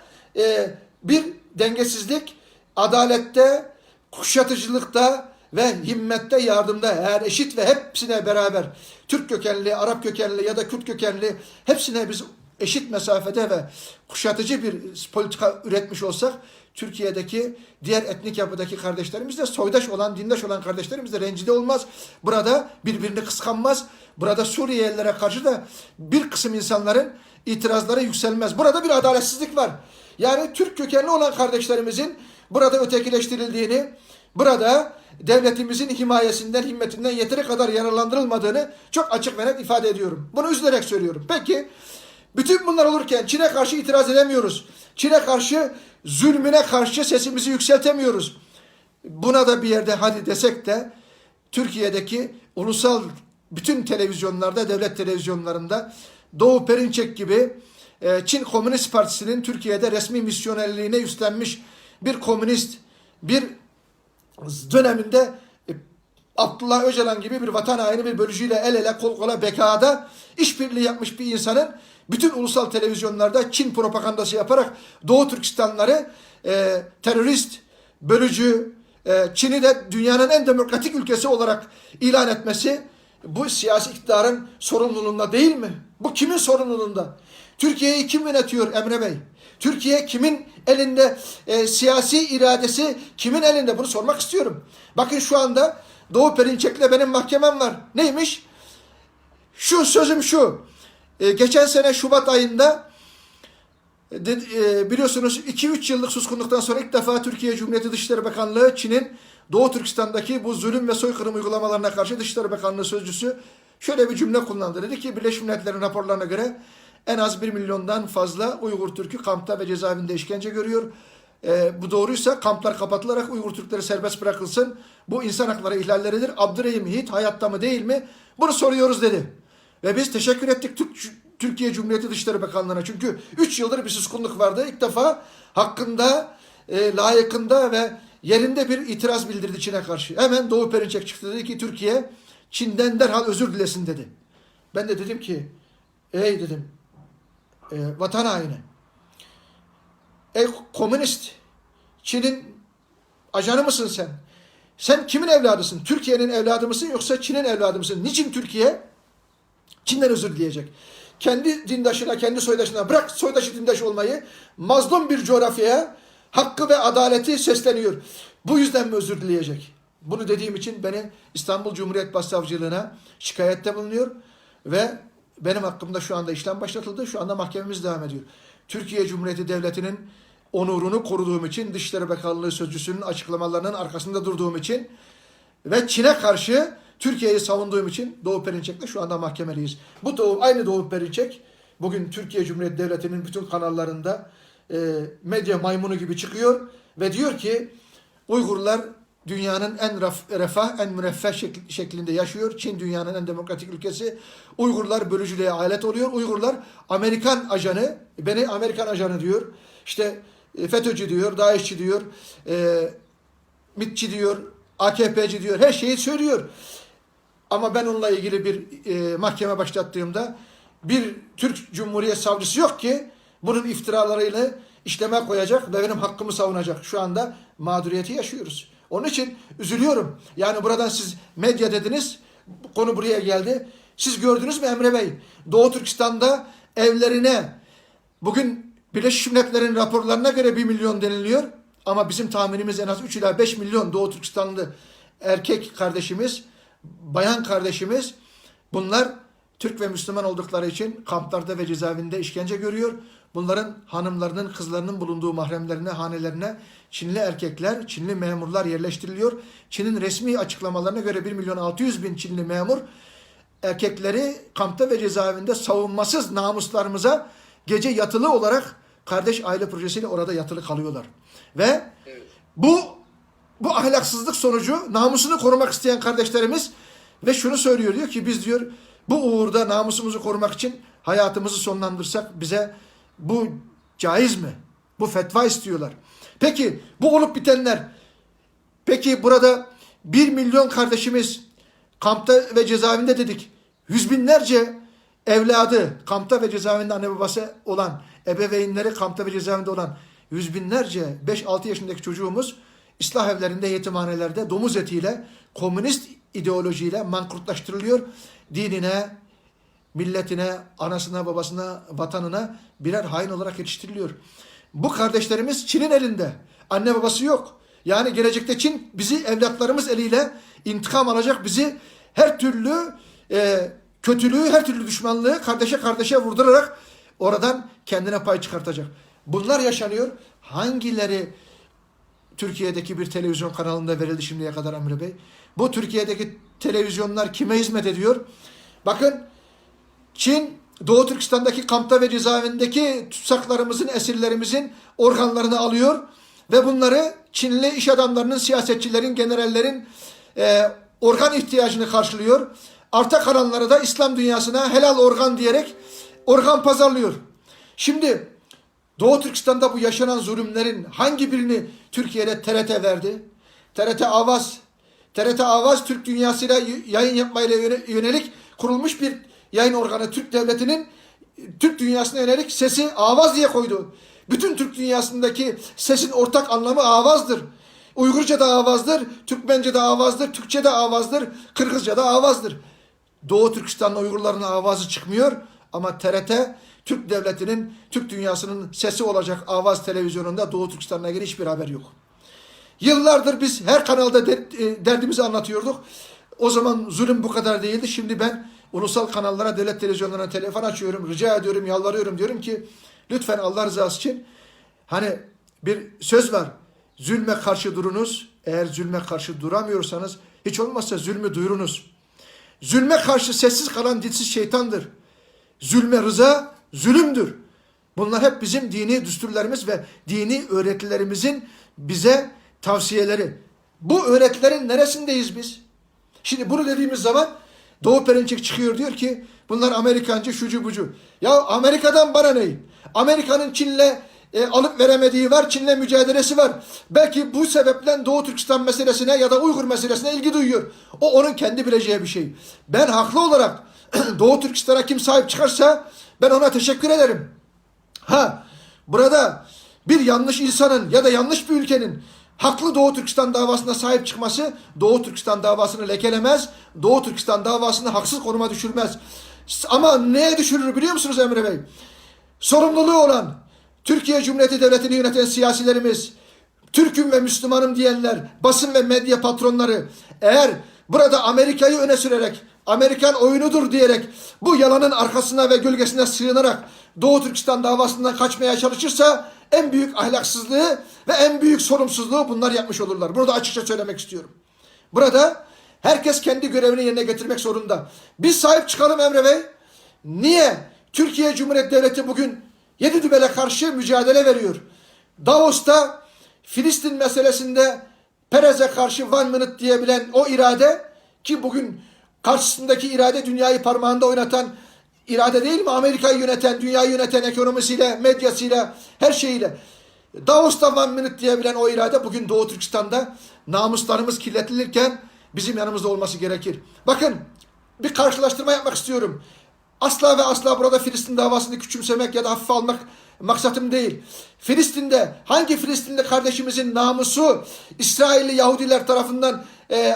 bir dengesizlik, adalette, kuşatıcılıkta ve himmette, yardımda, eğer eşit ve hepsine beraber Türk kökenli, Arap kökenli ya da Kürt kökenli hepsine biz eşit mesafede ve kuşatıcı bir politika üretmiş olsak, Türkiye'deki diğer etnik yapıdaki kardeşlerimiz de soydaş olan, dindaş olan kardeşlerimiz de rencide olmaz. Burada birbirini kıskanmaz. Burada Suriyelilere karşı da bir kısım insanların itirazları yükselmez. Burada bir adaletsizlik var. Yani Türk kökenli olan kardeşlerimizin burada ötekileştirildiğini, burada devletimizin himayesinden, himmetinden yeteri kadar yararlandırılmadığını çok açık ve net ifade ediyorum. Bunu üzülerek söylüyorum. Peki, bütün bunlar olurken Çin'e karşı itiraz edemiyoruz. Çin'e karşı, zulmüne karşı sesimizi yükseltemiyoruz. Buna da bir yerde hadi desek de Türkiye'deki ulusal bütün televizyonlarda, devlet televizyonlarında Doğu Perinçek gibi Çin Komünist Partisi'nin Türkiye'de resmi misyonerliğine üstlenmiş bir komünist, bir döneminde Abdullah Öcalan gibi bir vatan haini, bir bölücüyle el ele, kol kola, bekada işbirliği yapmış bir insanın bütün ulusal televizyonlarda Çin propagandası yaparak Doğu Türkistanları terörist, bölücü, Çin'i de dünyanın en demokratik ülkesi olarak ilan etmesi bu siyasi iktidarın sorumluluğunda değil mi? Bu kimin sorumluluğunda? Türkiye'yi kim yönetiyor Emre Bey? Türkiye kimin elinde, siyasi iradesi kimin elinde? Bunu sormak istiyorum. Bakın şu anda Doğu Perinçek'le benim mahkemem var. Neymiş? Şu sözüm şu. Geçen sene Şubat ayında biliyorsunuz 2-3 yıllık suskunluktan sonra ilk defa Türkiye Cumhuriyeti Dışişleri Bakanlığı Çin'in Doğu Türkistan'daki bu zulüm ve soykırım uygulamalarına karşı Dışişleri Bakanlığı sözcüsü şöyle bir cümle kullandı. Dedi ki Birleşmiş Milletler'in raporlarına göre en az 1 milyondan fazla Uygur Türk'ü kampta ve cezaevinde işkence görüyor. Bu doğruysa kamplar kapatılarak Uygur Türkleri serbest bırakılsın. Bu insan hakları ihlalleridir. Abdurrahim Yiğit hayatta mı değil mi? Bunu soruyoruz dedi. Ve biz teşekkür ettik Türkiye Cumhuriyeti Dışişleri Bakanlığı'na. Çünkü 3 yıldır bir suskunluk vardı. İlk defa hakkında, layıkında ve yerinde bir itiraz bildirdi Çin'e karşı. Hemen Doğu Perinçek çıktı, dedi ki Türkiye Çin'den derhal özür dilesin dedi. Ben de dedim ki ey dedim vatan haini. Komünist. Çin'in ajanı mısın sen? Sen kimin evladısın? Türkiye'nin evladı mısın yoksa Çin'in evladı mısın? Niçin Türkiye Çin'den özür dileyecek? Kendi dindaşına, kendi soydaşına, bırak soydaşı dindaş olmayı, mazlum bir coğrafyaya hakkı ve adaleti sesleniyor. Bu yüzden mi özür dileyecek? Bunu dediğim için beni İstanbul Cumhuriyet Başsavcılığına şikayette bulunuyor ve benim hakkımda şu anda işlem başlatıldı. Şu anda mahkememiz devam ediyor. Türkiye Cumhuriyeti Devleti'nin onurunu koruduğum için, Dışişleri Bakanlığı Sözcüsü'nün açıklamalarının arkasında durduğum için ve Çin'e karşı Türkiye'yi savunduğum için Doğu Perinçek'le şu anda mahkemeliyiz. Aynı Doğu Perinçek bugün Türkiye Cumhuriyeti Devleti'nin bütün kanallarında medya maymunu gibi çıkıyor ve diyor ki Uygurlar dünyanın en refah, en müreffeh şeklinde yaşıyor. Çin dünyanın en demokratik ülkesi. Uygurlar bölücülüğe alet oluyor. Uygurlar Amerikan ajanı, beni Amerikan ajanı diyor. İşte FETÖ'cü diyor, DAEŞ'çi diyor, MİT'çi diyor, AKP'ci diyor. Her şeyi söylüyor. Ama ben onunla ilgili bir mahkeme başlattığımda bir Türk Cumhuriyet Savcısı yok ki bunun iftiralarıyla işleme koyacak ve benim hakkımı savunacak. Şu anda mağduriyeti yaşıyoruz. Onun için üzülüyorum. Yani buradan siz medya dediniz, konu buraya geldi. Siz gördünüz mü Emre Bey? Doğu Türkistan'da evlerine bugün Birleşmiş Milletler'in raporlarına göre 1 milyon deniliyor. Ama bizim tahminimiz en az 3 ila 5 milyon Doğu Türkistanlı erkek kardeşimiz, bayan kardeşimiz, bunlar Türk ve Müslüman oldukları için kamplarda ve cezaevinde işkence görüyor. Bunların hanımlarının, kızlarının bulunduğu mahremlerine, hanelerine Çinli erkekler, Çinli memurlar yerleştiriliyor. Çin'in resmi açıklamalarına göre 1.600.000 Çinli memur erkekleri kampta ve cezaevinde savunmasız namuslarımıza gece yatılı olarak kardeş aile projesiyle orada yatılı kalıyorlar. Ve bu ahlaksızlık sonucu namusunu korumak isteyen kardeşlerimiz ve şunu söylüyor, diyor ki biz diyor bu uğurda namusumuzu korumak için hayatımızı sonlandırsak bize bu caiz mi? Bu fetva istiyorlar. Peki bu olup bitenler, peki burada 1 milyon kardeşimiz kampta ve cezaevinde dedik. Yüz binlerce evladı kampta ve cezaevinde anne babası olan, ebeveynleri kampta ve cezaevinde olan yüz binlerce 5-6 yaşındaki çocuğumuz ıslah evlerinde, yetimhanelerde domuz etiyle, komünist ideolojiyle mankurtlaştırılıyor. Dinine, milletine, anasına, babasına, vatanına birer hain olarak yetiştiriliyor. Bu kardeşlerimiz Çin'in elinde. Anne babası yok. Yani gelecekte Çin bizi evlatlarımız eliyle intikam alacak. Bizi her türlü kötülüğü, her türlü düşmanlığı kardeşe vurdurarak oradan kendine pay çıkartacak. Bunlar yaşanıyor. Hangileri Türkiye'deki bir televizyon kanalında verildi şimdiye kadar Emre Bey? Bu Türkiye'deki televizyonlar kime hizmet ediyor? Bakın Çin Doğu Türkistan'daki kampta ve cezaevindeki tutsaklarımızın, esirlerimizin organlarını alıyor ve bunları Çinli iş adamlarının, siyasetçilerin, generallerin organ ihtiyacını karşılıyor. Arta kalanları da İslam dünyasına helal organ diyerek organ pazarlıyor. Şimdi Doğu Türkistan'da bu yaşanan zulümlerin hangi birini Türkiye'de TRT verdi? TRT Avaz. TRT Avaz Türk dünyasıyla yayın yapmayla yönelik kurulmuş bir yayın organı. Türk devletinin Türk dünyasına yönelik sesi Avaz diye koydu. Bütün Türk dünyasındaki sesin ortak anlamı avazdır. Uygurca da avazdır, Türkmence de avazdır, Türkçe de avazdır, Kırgızca da avazdır. Doğu Türkistan'da Uygurların avazı çıkmıyor ama TRT Türk devletinin, Türk dünyasının sesi olacak Avaz televizyonunda Doğu Türkistan'la ilgili hiçbir haber yok. Yıllardır biz her kanalda derdimizi anlatıyorduk. O zaman zulüm bu kadar değildi. Şimdi ben ulusal kanallara, devlet televizyonlarına telefon açıyorum, rica ediyorum, yalvarıyorum. Diyorum ki lütfen Allah rızası için, hani bir söz var. Zulme karşı durunuz. Eğer zulme karşı duramıyorsanız hiç olmazsa zulmü duyurunuz. Zulme karşı sessiz kalan dilsiz şeytandır. Zulme rıza zulümdür. Bunlar hep bizim dini düsturlarımız ve dini öğretilerimizin bize tavsiyeleri. Bu öğretilerin neresindeyiz biz? Şimdi bunu dediğimiz zaman Doğu Perinçek çıkıyor, diyor ki bunlar Amerikancı, şucu bucu. Ya Amerika'dan bana ne? Amerika'nın Çin'le alıp veremediği var, Çin'le mücadelesi var. Belki bu sebeple Doğu Türkistan meselesine ya da Uygur meselesine ilgi duyuyor. O onun kendi bileceği bir şey. Ben haklı olarak Doğu Türkistan'a kim sahip çıkarsa ben ona teşekkür ederim. Burada bir yanlış insanın ya da yanlış bir ülkenin haklı Doğu Türkistan davasına sahip çıkması Doğu Türkistan davasını lekelemez, Doğu Türkistan davasını haksız konuma düşürmez. Ama neye düşürür biliyor musunuz Emre Bey? Sorumluluğu olan Türkiye Cumhuriyeti Devleti'ni yöneten siyasilerimiz, Türk'üm ve Müslümanım diyenler, basın ve medya patronları eğer burada Amerika'yı öne sürerek, Amerikan oyunudur diyerek bu yalanın arkasına ve gölgesine sığınarak Doğu Türkistan davasından kaçmaya çalışırsa en büyük ahlaksızlığı ve en büyük sorumsuzluğu bunlar yapmış olurlar. Bunu da açıkça söylemek istiyorum. Burada herkes kendi görevini yerine getirmek zorunda. Biz sahip çıkalım Emre Bey. Niye Türkiye Cumhuriyeti Devleti bugün Yedi Dübel'e karşı mücadele veriyor? Davos'ta Filistin meselesinde Perez'e karşı one minute diyebilen o irade ki bugün karşısındaki irade dünyayı parmağında oynatan irade değil mi? Amerika'yı yöneten, dünyayı yöneten ekonomisiyle, medyasıyla, her şeyiyle. Davos'ta one minute diyebilen o irade bugün Doğu Türkistan'da namuslarımız kirletilirken bizim yanımızda olması gerekir. Bakın bir karşılaştırma yapmak istiyorum. Asla ve asla burada Filistin davasını küçümsemek ya da hafife almak maksatım değil. Filistin'de hangi Filistinli kardeşimizin namusu İsrailli Yahudiler tarafından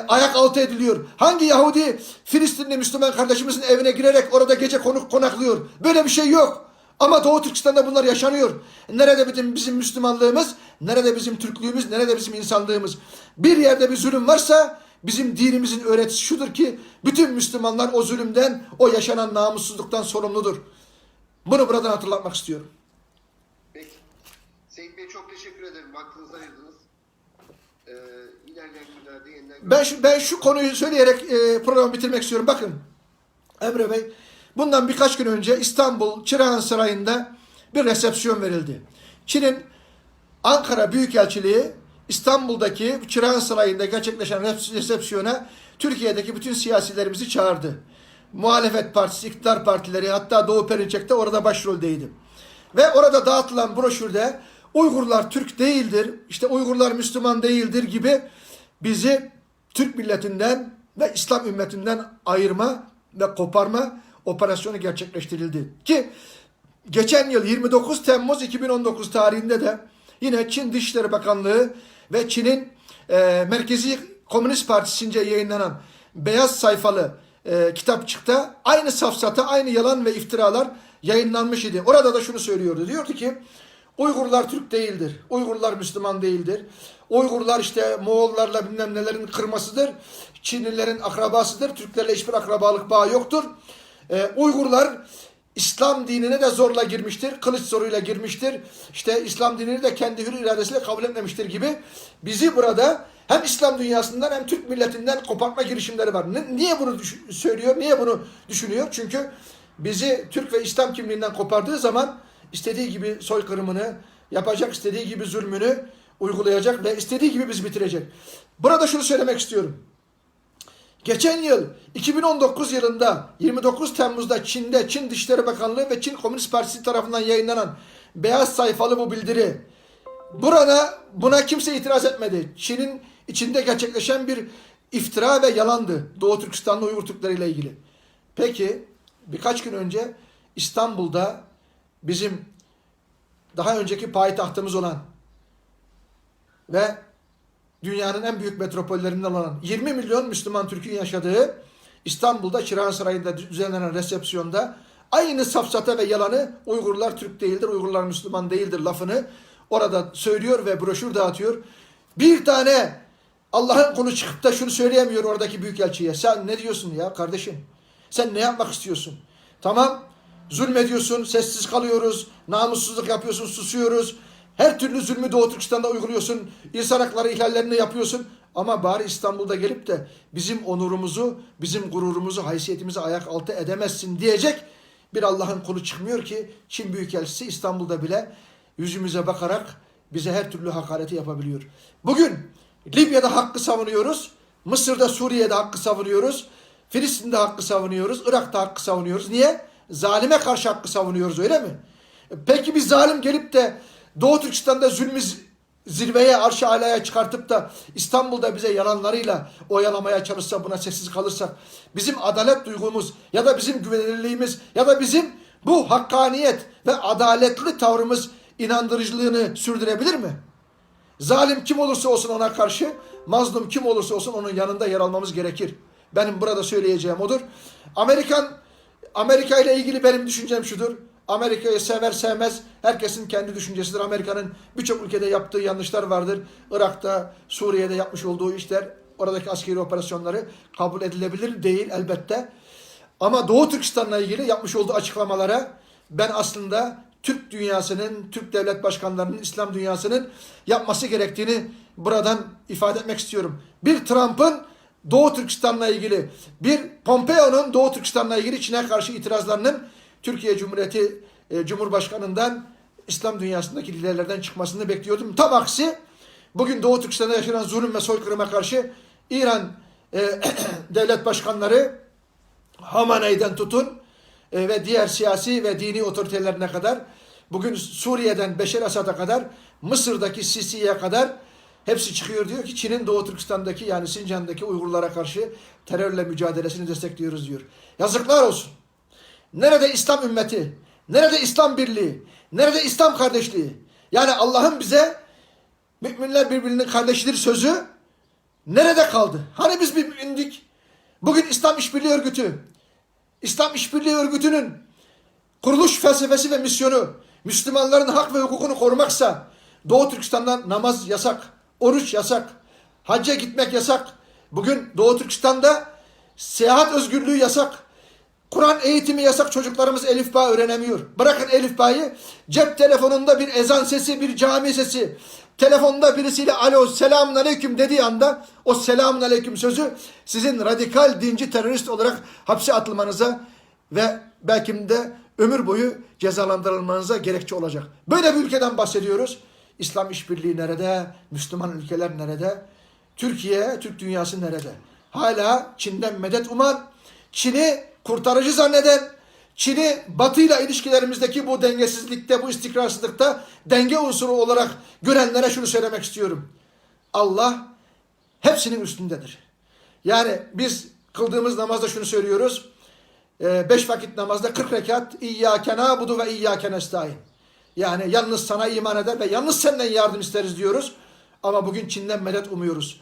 ayak altı ediliyor? Hangi Yahudi Filistinli Müslüman kardeşimizin evine girerek orada gece konaklıyor? Böyle bir şey yok. Ama Doğu Türkistan'da bunlar yaşanıyor. Nerede bizim Müslümanlığımız? Nerede bizim Türklüğümüz? Nerede bizim insanlığımız? Bir yerde bir zulüm varsa bizim dinimizin öğretisi şudur ki bütün Müslümanlar o zulümden, o yaşanan namussuzluktan sorumludur. Bunu buradan hatırlatmak istiyorum. Peki. Seyit Bey çok teşekkür ederim. Vaktinizi ayırdınız. İlerleyen günlerde yeniden... Ben şu konuyu söyleyerek programı bitirmek istiyorum. Bakın Emre Bey, bundan birkaç gün önce İstanbul Çırağan Sarayı'nda bir resepsiyon verildi. Çin'in Ankara Büyükelçiliği İstanbul'daki Çırağan Sarayı'nda gerçekleşen resepsiyona Türkiye'deki bütün siyasilerimizi çağırdı. Muhalefet partisi, iktidar partileri, hatta Doğu Perinçek de orada başroldeydi. Ve orada dağıtılan broşürde Uygurlar Türk değildir, işte Uygurlar Müslüman değildir gibi bizi Türk milletinden ve İslam ümmetinden ayırma ve koparma operasyonu gerçekleştirildi. Ki geçen yıl 29 Temmuz 2019 tarihinde de yine Çin Dışişleri Bakanlığı ve Çin'in Merkezi Komünist Partisi'nce yayınlanan beyaz sayfalı kitapçıkta aynı safsata, aynı yalan ve iftiralar yayınlanmış idi. Orada da şunu söylüyordu. Diyordu ki Uygurlar Türk değildir. Uygurlar Müslüman değildir. Uygurlar işte Moğollarla bilmem nelerin kırmasıdır. Çinlilerin akrabasıdır. Türklerle hiçbir akrabalık bağı yoktur. Uygurlar İslam dinine de zorla girmiştir. Kılıç zoruyla girmiştir. İşte İslam dinini de kendi hür iradesiyle kabul etmemiştir gibi bizi burada hem İslam dünyasından hem Türk milletinden kopartma girişimleri var. Niye bunu söylüyor? Niye bunu düşünüyor? Çünkü bizi Türk ve İslam kimliğinden kopardığı zaman istediği gibi soykırımını yapacak, istediği gibi zulmünü uygulayacak ve istediği gibi bizi bitirecek. Burada şunu söylemek istiyorum. Geçen yıl 2019 yılında 29 Temmuz'da Çin'de Çin Dışişleri Bakanlığı ve Çin Komünist Partisi tarafından yayınlanan beyaz sayfalı bu bildiri. Buna kimse itiraz etmedi. Çin'in içinde gerçekleşen bir iftira ve yalandı Doğu Türkistan'la Uygur Türkleri ile ilgili. Peki birkaç gün önce İstanbul'da bizim daha önceki payitahtımız olan ve dünyanın en büyük metropollerinden olan 20 milyon Müslüman Türk'ün yaşadığı İstanbul'da Çırağan Sarayı'nda düzenlenen resepsiyonda aynı safsata ve yalanı Uygurlar Türk değildir, Uygurlar Müslüman değildir lafını orada söylüyor ve broşür dağıtıyor. Bir tane Allah'ın kulu çıkıp da şunu söyleyemiyor oradaki büyükelçiye. Sen ne diyorsun ya kardeşim? Sen ne yapmak istiyorsun? Tamam, zulmediyorsun, sessiz kalıyoruz, namussuzluk yapıyorsun, susuyoruz. Her türlü zulmü Doğu Türkistan'da uyguluyorsun. İnsan hakları ihlallerini yapıyorsun. Ama bari İstanbul'da gelip de bizim onurumuzu, bizim gururumuzu, haysiyetimizi ayak altı edemezsin diyecek bir Allah'ın kulu çıkmıyor ki Çin Büyükelçisi İstanbul'da bile yüzümüze bakarak bize her türlü hakareti yapabiliyor. Bugün Libya'da hakkı savunuyoruz. Mısır'da, Suriye'de hakkı savunuyoruz. Filistin'de hakkı savunuyoruz. Irak'ta hakkı savunuyoruz. Niye? Zalime karşı hakkı savunuyoruz, öyle mi? Peki bir zalim gelip de Doğu Türkistan'da zulmü zirveye, arş-ı alaya çıkartıp da İstanbul'da bize yalanlarıyla oyalamaya çalışsa, buna sessiz kalırsak bizim adalet duygumuz ya da bizim güvenilirliğimiz ya da bizim bu hakkaniyet ve adaletli tavrımız inandırıcılığını sürdürebilir mi? Zalim kim olursa olsun ona karşı, mazlum kim olursa olsun onun yanında yer almamız gerekir. Benim burada söyleyeceğim odur. Amerika ile ilgili benim düşüncem şudur. Amerika'yı sever sevmez herkesin kendi düşüncesidir. Amerika'nın birçok ülkede yaptığı yanlışlar vardır. Irak'ta, Suriye'de yapmış olduğu işler, oradaki askeri operasyonları kabul edilebilir değil elbette. Ama Doğu Türkistan'la ilgili yapmış olduğu açıklamalara ben aslında Türk dünyasının, Türk devlet başkanlarının, İslam dünyasının yapması gerektiğini buradan ifade etmek istiyorum. Bir Trump'ın Doğu Türkistan'la ilgili, bir Pompeo'nun Doğu Türkistan'la ilgili Çin'e karşı itirazlarının Türkiye Cumhuriyeti Cumhurbaşkanı'ndan, İslam dünyasındaki liderlerden çıkmasını bekliyordum. Tam aksi bugün Doğu Türkistan'da yaşanan zulüm ve soykırıma karşı İran devlet başkanları Hamaney'den tutun ve diğer siyasi ve dini otoritelerine kadar, bugün Suriye'den Beşer Esad'a kadar, Mısır'daki Sisi'ye kadar hepsi çıkıyor, diyor ki Çin'in Doğu Türkistan'daki, yani Sincan'daki Uygurlara karşı terörle mücadelesini destekliyoruz diyor. Yazıklar olsun. Nerede İslam ümmeti? Nerede İslam birliği? Nerede İslam kardeşliği? Yani Allah'ın bize müminler birbirinin kardeşidir sözü nerede kaldı? Hani biz bir mümindik? Bugün İslam İşbirliği Örgütü, İslam İşbirliği Örgütü'nün kuruluş felsefesi ve misyonu Müslümanların hak ve hukukunu korumaksa, Doğu Türkistan'dan namaz yasak, oruç yasak, hacca gitmek yasak. Bugün Doğu Türkistan'da seyahat özgürlüğü yasak. Kur'an eğitimi yasak, çocuklarımız elifba öğrenemiyor. Bırakın elifbayı, cep telefonunda bir ezan sesi, bir cami sesi, telefonda birisiyle alo selamun aleyküm dediği anda o selamun aleyküm sözü sizin radikal dinci terörist olarak hapse atılmanıza ve belki de ömür boyu cezalandırılmanıza gerekçe olacak. Böyle bir ülkeden bahsediyoruz. İslam işbirliği nerede? Müslüman ülkeler nerede? Türkiye, Türk dünyası nerede? Hala Çin'den medet uman, Çin'i kurtarıcı zanneden, Çin'i Batı'yla ilişkilerimizdeki bu dengesizlikte, bu istikrarsızlıkta denge unsuru olarak görenlere şunu söylemek istiyorum. Allah hepsinin üstündedir. Yani biz kıldığımız namazda şunu söylüyoruz. 5 vakit namazda 40 rekat İyyâke nâbudu ve İyyâke nestaîn. Yani yalnız sana iman eder ve yalnız senden yardım isteriz diyoruz. Ama bugün Çin'den medet umuyoruz.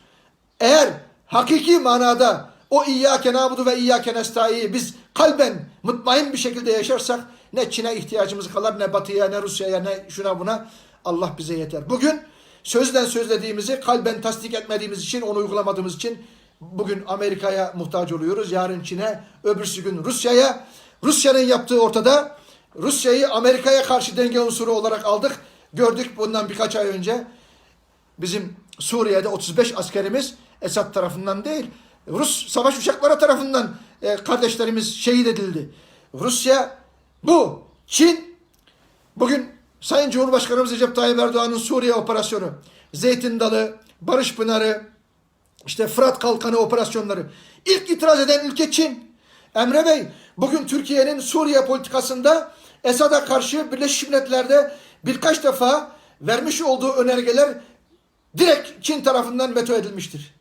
Eğer hakiki manada o İyyâke nâbudu ve İyyâke nestaîn'i biz kalben mutmain bir şekilde yaşarsak ne Çin'e ihtiyacımız kalır, ne Batı'ya, ne Rusya'ya, ne şuna buna. Allah bize yeter. Bugün sözden sözlediğimizi kalben tasdik etmediğimiz için, onu uygulamadığımız için bugün Amerika'ya muhtaç oluyoruz. Yarın Çin'e, öbürsü gün Rusya'ya. Rusya'nın yaptığı ortada. Rusya'yı Amerika'ya karşı denge unsuru olarak aldık. Gördük bundan birkaç ay önce. Bizim Suriye'de 35 askerimiz Esad tarafından değil, Rus savaş uçakları tarafından kardeşlerimiz şehit edildi. Rusya bu. Çin bugün Sayın Cumhurbaşkanımız Recep Tayyip Erdoğan'ın Suriye operasyonu, Zeytin Dalı, Barış Pınarı, işte Fırat Kalkanı operasyonları. İlk itiraz eden ülke Çin. Emre Bey, bugün Türkiye'nin Suriye politikasında Esad'a karşı Birleşmiş Milletler'de birkaç defa vermiş olduğu önergeler direkt Çin tarafından veto edilmiştir.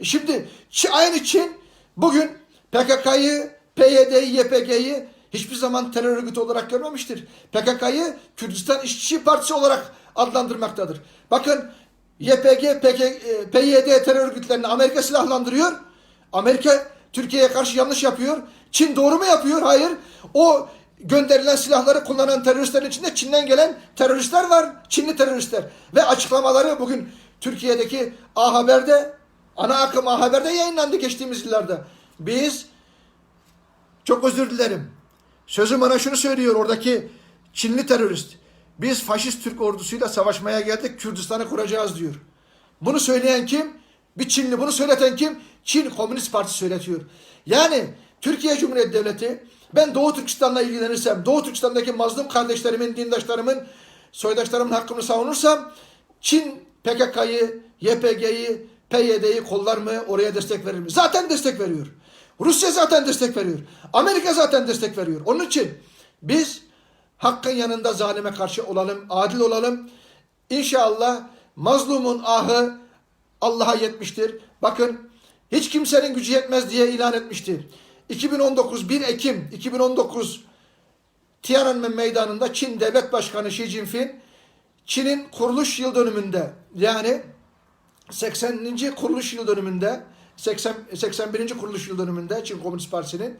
Şimdi aynı Çin bugün PKK'yı, PYD'yi, YPG'yi hiçbir zaman terör örgütü olarak görmemiştir. PKK'yı Kürdistan İşçi Partisi olarak adlandırmaktadır. Bakın YPG, PYD terör örgütlerini Amerika silahlandırıyor. Amerika Türkiye'ye karşı yanlış yapıyor. Çin doğru mu yapıyor? Hayır. O gönderilen silahları kullanan teröristlerin içinde Çin'den gelen teröristler var. Çinli teröristler. Ve açıklamaları bugün Türkiye'deki A Haber'de, ana akım A Haber'de yayınlandı geçtiğimiz yıllarda. Biz, çok özür dilerim, sözüm bana şunu söylüyor oradaki Çinli terörist. Biz faşist Türk ordusuyla savaşmaya geldik, Kürdistan'ı kuracağız diyor. Bunu söyleyen kim? Bir Çinli. Bunu söyleten kim? Çin Komünist Partisi söyletiyor. Yani Türkiye Cumhuriyeti Devleti, ben Doğu Türkistan'la ilgilenirsem, Doğu Türkistan'daki mazlum kardeşlerimin, dindaşlarımın, soydaşlarımın hakkını savunursam, Çin PKK'yı, YPG'yi, PYD'yi kollar mı, oraya destek verir mi? Zaten destek veriyor. Rusya zaten destek veriyor. Amerika zaten destek veriyor. Onun için biz hakkın yanında zalime karşı olalım, adil olalım. İnşallah mazlumun ahı Allah'a yetmiştir. Bakın hiç kimsenin gücü yetmez diye ilan etmişti. 2019 1 Ekim 2019 Tiananmen Meydanı'nda Çin Devlet Başkanı Xi Jinping Çin'in kuruluş yıl dönümünde yani 80. kuruluş yıl dönümünde 81. kuruluş yıl dönümünde Çin Komünist Partisi'nin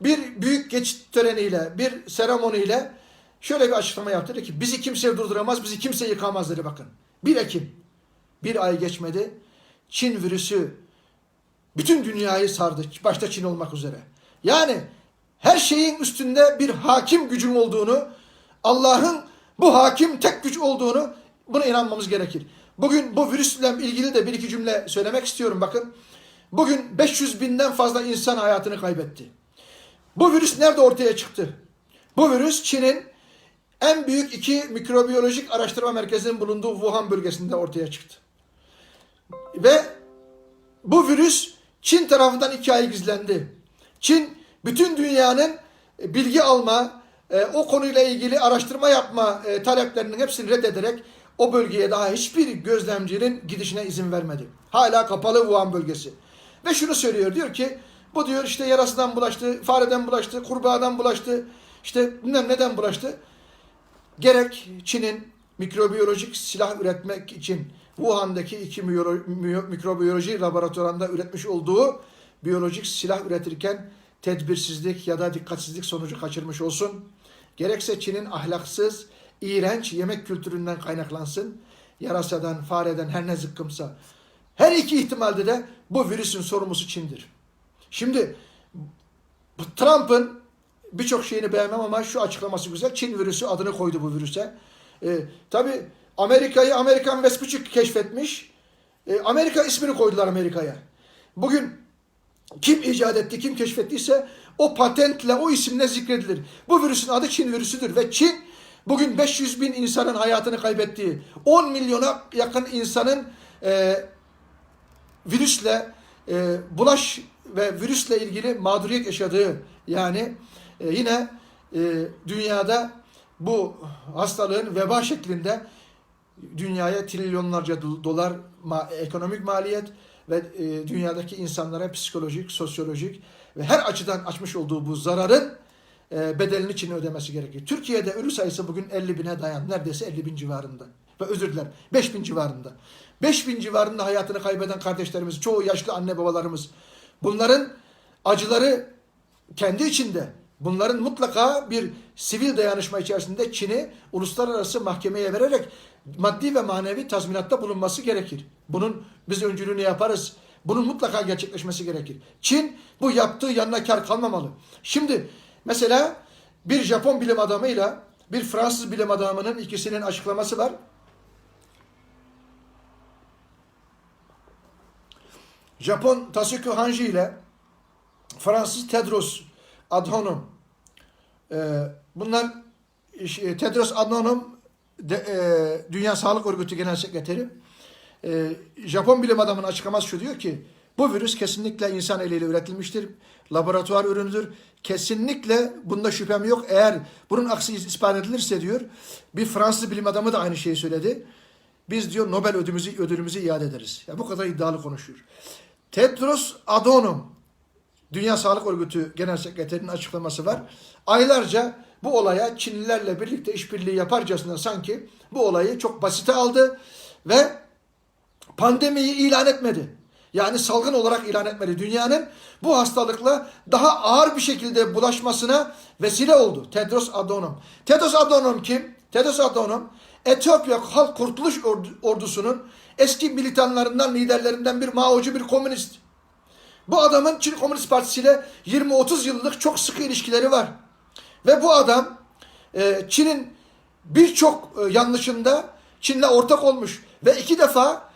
bir büyük geçit töreniyle, bir seremoniyle şöyle bir açıklama yaptı. Dedi ki bizi kimse durduramaz, bizi kimse yıkamaz dedi bakın. 1 Ekim. Bir ay geçmedi. Çin virüsü bütün dünyayı sardı. Başta Çin olmak üzere. Yani her şeyin üstünde bir hakim gücün olduğunu, Allah'ın bu hakim tek güç olduğunu buna inanmamız gerekir. Bugün bu virüsle ilgili de bir iki cümle söylemek istiyorum. Bakın bugün 500 binden fazla insan hayatını kaybetti. Bu virüs nerede ortaya çıktı? Bu virüs Çin'in en büyük 2 mikrobiyolojik araştırma merkezinin bulunduğu Wuhan bölgesinde ortaya çıktı. Ve bu virüs Çin tarafından 2 ay gizlendi. Çin bütün dünyanın bilgi alma, o konuyla ilgili araştırma yapma taleplerinin hepsini reddederek o bölgeye daha hiçbir gözlemcinin gidişine izin vermedi. Hala kapalı Wuhan bölgesi. Ve şunu söylüyor, diyor ki bu diyor işte yarasından bulaştı, fareden bulaştı, kurbağadan bulaştı, işte bilmem neden bulaştı. Gerek Çin'in mikrobiyolojik silah üretmek için Wuhan'daki 2 mikrobiyoloji laboratuvarında üretmiş olduğu biyolojik silah üretirken tedbirsizlik ya da dikkatsizlik sonucu kaçırmış olsun. Gerekse Çin'in ahlaksız, iğrenç yemek kültüründen kaynaklansın. Yarasadan, fareden her ne zıkkımsa. Her iki ihtimalde de bu virüsün sorumlusu Çin'dir. Şimdi Trump'ın birçok şeyini beğenmem ama şu açıklaması güzel. Çin virüsü adını koydu bu virüse. Tabii Amerika'yı Amerikan Vespucci keşfetmiş. Amerika ismini koydular Amerika'ya. Bugün kim icat etti, kim keşfettiyse o patentle, o isimle zikredilir. Bu virüsün adı Çin virüsüdür ve Çin bugün 500 bin insanın hayatını kaybettiği, 10 milyona yakın insanın virüsle bulaş ve virüsle ilgili mağduriyet yaşadığı, yani yine dünyada bu hastalığın veba şeklinde dünyaya trilyonlarca dolar ekonomik maliyet ve dünyadaki insanlara psikolojik, sosyolojik ve her açıdan açmış olduğu bu zararın bedelini Çin'in ödemesi gerekiyor. Türkiye'de ölü sayısı bugün 50 bine dayandı. Neredeyse 50 bin civarında. Ve özür dilerim 5 bin civarında. 5 bin civarında hayatını kaybeden kardeşlerimiz, çoğu yaşlı anne babalarımız. Bunların acıları kendi içinde. Bunların mutlaka bir sivil dayanışma içerisinde Çin'i uluslararası mahkemeye vererek maddi ve manevi tazminatta bulunması gerekir. Bunun biz öncülüğünü yaparız. Bunun mutlaka gerçekleşmesi gerekir. Çin bu yaptığı yanına kar kalmamalı. Şimdi mesela bir Japon bilim adamıyla bir Fransız bilim adamının ikisinin açıklaması var. Japon Tasuku Hanji ile Fransız Tedros Adhanom. Bunlar Tedros Adhanom Dünya Sağlık Örgütü Genel Sekreteri. Japon bilim adamının açıklaması şu, diyor ki bu virüs kesinlikle insan eliyle üretilmiştir. Laboratuvar ürünüdür. Kesinlikle bunda şüphem yok. Eğer bunun aksi ispat edilirse diyor, bir Fransız bilim adamı da aynı şeyi söyledi. Biz diyor Nobel ödülümüzü iade ederiz. Ya bu kadar iddialı konuşuyor. Tedros Adhanom Dünya Sağlık Örgütü Genel Sekreterinin açıklaması var. Aylarca bu olaya Çinlilerle birlikte işbirliği yaparcasına sanki bu olayı çok basite aldı ve pandemiyi ilan etmedi. Yani salgın olarak ilan etmedi. Dünyanın bu hastalıkla daha ağır bir şekilde bulaşmasına vesile oldu. Tedros Adhanom. Tedros Adhanom kim? Tedros Adhanom Etiyopya Halk Kurtuluş Ordusu'nun eski militanlarından, liderlerinden bir Mao'cu, bir komünist. Bu adamın Çin Komünist Partisi ile 20-30 yıllık çok sıkı ilişkileri var. Ve bu adam Çin'in birçok yanlışında Çin'le ortak olmuş. Ve 2 defa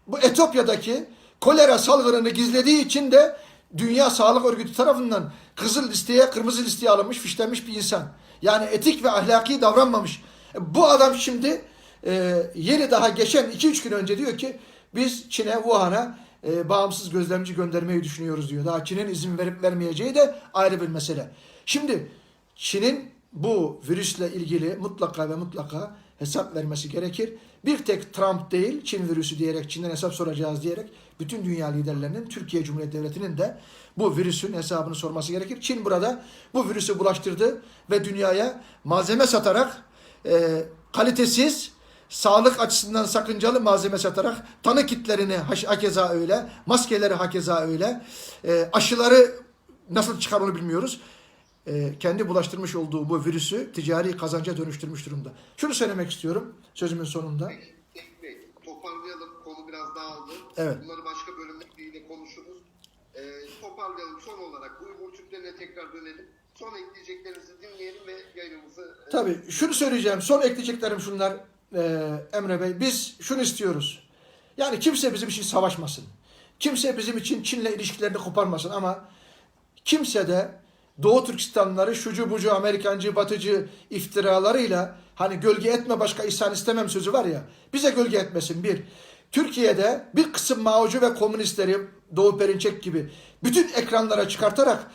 bu Etiyopya'daki kolera salgınını gizlediği için de Dünya Sağlık Örgütü tarafından kırmızı listeye alınmış, fişlenmiş bir insan. Yani etik ve ahlaki davranmamış. Bu adam şimdi yeni daha geçen 2-3 gün önce diyor ki biz Çin'e, Wuhan'a bağımsız gözlemci göndermeyi düşünüyoruz diyor. Daha Çin'in izin verip vermeyeceği de ayrı bir mesele. Şimdi Çin'in bu virüsle ilgili mutlaka ve mutlaka hesap vermesi gerekir. bir tek Trump değil, Çin virüsü diyerek, Çin'den hesap soracağız diyerek bütün dünya liderlerinin, Türkiye Cumhuriyeti Devleti'nin de bu virüsün hesabını sorması gerekir. Çin burada bu virüsü bulaştırdı ve dünyaya malzeme satarak kalitesiz, sağlık açısından sakıncalı malzeme satarak tanı kitlerini hakeza öyle, maskeleri hakeza öyle, aşıları nasıl çıkar onu bilmiyoruz. Kendi bulaştırmış olduğu bu virüsü ticari kazanca dönüştürmüş durumda. Şunu söylemek istiyorum sözümün sonunda. Peki, toparlayalım. Konu biraz dağıldı. Evet. Bunları başka bölümlerde konuşuruz. Toparlayalım. Son olarak Uygur Türklerine tekrar dönelim. Son ekleyeceklerinizi dinleyelim ve yayınımızı... Tabii şunu söyleyeceğim. Son ekleyeceklerim şunlar Emre Bey. Biz şunu istiyoruz. Yani kimse bizim için savaşmasın. Kimse bizim için Çin'le ilişkilerini koparmasın ama kimse de Doğu Türkistanlıları şucu bucu Amerikancı batıcı iftiralarıyla hani gölge etme başka ihsan istemem sözü var ya, bize gölge etmesin. Bir, Türkiye'de bir kısım Mao'cu ve komünistleri Doğu Perinçek gibi bütün ekranlara çıkartarak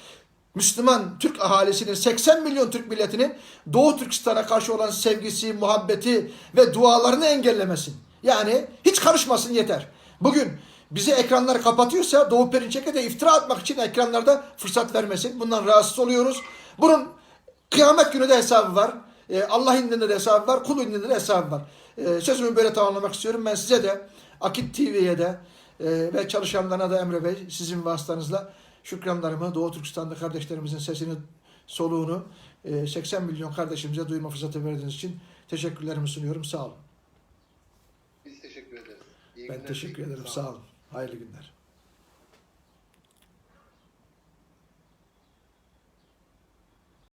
Müslüman Türk ahalisinin 80 milyon Türk milletinin Doğu Türkistan'a karşı olan sevgisi, muhabbeti ve dualarını engellemesin. Yani hiç karışmasın yeter. Bugün bize ekranları kapatıyorsa Doğu Perinçek'e de iftira atmak için ekranlarda fırsat vermesin. Bundan rahatsız oluyoruz. Bunun kıyamet günü de hesabı var. Allah indinde de hesabı var. Kul indinde de hesabı var. Sözümü böyle tamamlamak istiyorum. Ben size de Akit TV'ye de ve çalışanlarına da Emre Bey sizin vasıtanızla şükranlarımı, Doğu Türkistan'da kardeşlerimizin sesini, soluğunu 80 milyon kardeşimize duyma fırsatı verdiğiniz için teşekkürlerimi sunuyorum. Sağ olun. Biz teşekkür ederiz. Ben teşekkür ederim. Sağ olun. Hayırlı günler.